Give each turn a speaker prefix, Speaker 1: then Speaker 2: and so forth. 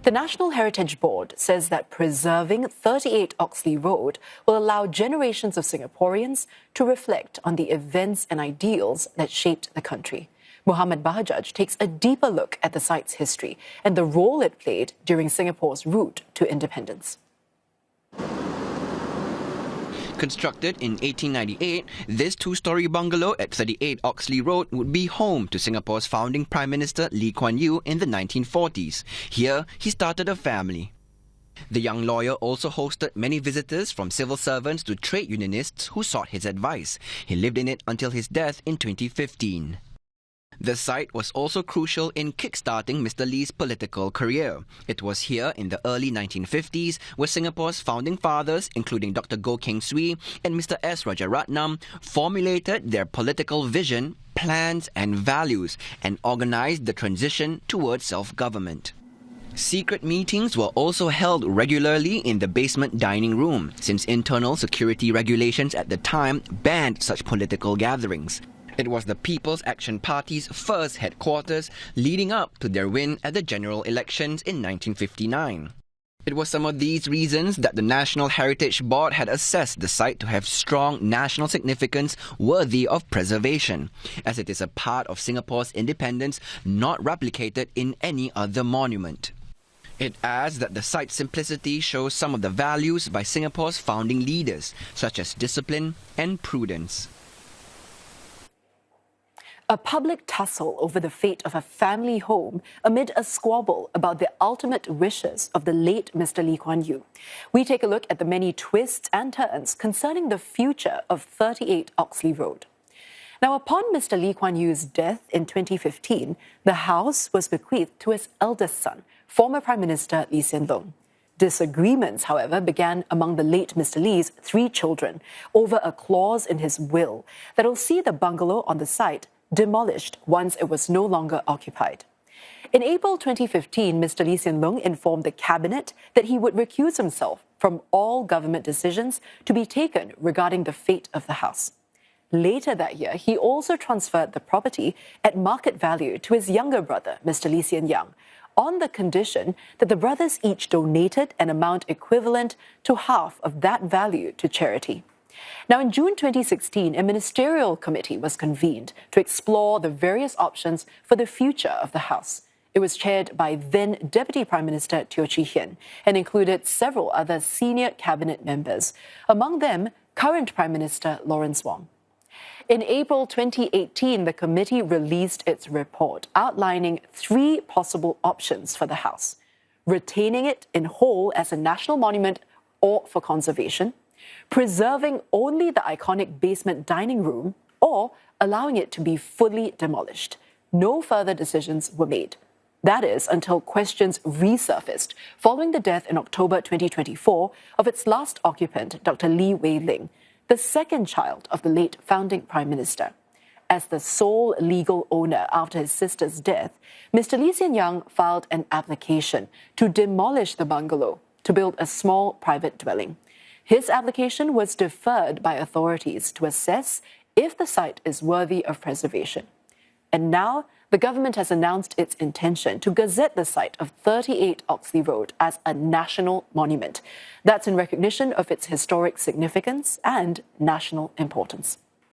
Speaker 1: The National Heritage Board says that preserving 38 Oxley Road will allow generations of Singaporeans to reflect on the events and ideals that shaped the country. Bahajjaj takes a deeper look at the site's history and the role it played during Singapore's route to independence.
Speaker 2: Constructed in 1898, this two-storey bungalow at 38 Oxley Road would be home to Singapore's founding Prime Minister Kuan in the 1940s. Here, he started a family. The young lawyer also hosted many visitors from civil servants to trade unionists who sought his advice. He lived in it until his death in 2015. The site was also crucial in kickstarting Mr. Lee's political career. It was here in the early 1950s where Singapore's founding fathers, including Dr. Goh Keng Swee and Mr. S. Rajaratnam, formulated their political vision, plans and values and organized the transition towards self-government. Secret meetings were also held regularly in the basement dining room, since internal security regulations at the time banned such political gatherings. It was the People's Action Party's first headquarters, leading up to their win at the general elections in 1959. It was some of these reasons that the National Heritage Board had assessed the site to have strong national significance worthy of preservation, as it is a part of Singapore's independence not replicated in any other monument. It adds that the site's simplicity shows some of the values by Singapore's founding leaders, such as discipline and prudence.
Speaker 1: A public tussle over the fate of a family home amid a squabble about the ultimate wishes of the late Mr. Lee Kuan Yew. We take a look at the many twists and turns concerning the future of 38 Oxley Road. Now, upon Mr. Lee Kuan Yew's death in 2015, the house was bequeathed to his eldest son, former Prime Minister Lee Hsien Loong. Disagreements, however, began among the late Mr. Lee's 3 children over a clause in his will that will see the bungalow on the site demolished once it was no longer occupied. In April 2015, Mr. Lee Hsien Loong informed the cabinet that he would recuse himself from all government decisions to be taken regarding the fate of the house. Later that year, he also transferred the property at market value to his younger brother, Mr. Lee Hsien Yang, on the condition that the brothers each donated an amount equivalent to half of that value to charity. Now, in June 2016, a ministerial committee was convened to explore the various options for the future of the house. It was chaired by then Deputy Prime Minister Teo Chee Hean and included several other senior cabinet members, among them current Prime Minister Lawrence Wong. In April 2018, the committee released its report outlining 3 possible options for the house: retaining it in whole as a national monument or for conservation, preserving only the iconic basement dining room, or allowing it to be fully demolished. No further decisions were made. That is, until questions resurfaced following the death in October 2024 of its last occupant, Dr. Lee Wei Ling, the second child of the late founding Prime Minister. As the sole legal owner after his sister's death, Mr. Lee Hsien Yang filed an application to demolish the bungalow to build a small private dwelling. His application was deferred by authorities to assess if the site is worthy of preservation. And now, the government has announced its intention to gazette the site of 38 Oxley Road as a national monument. That's in recognition of its historic significance and national importance.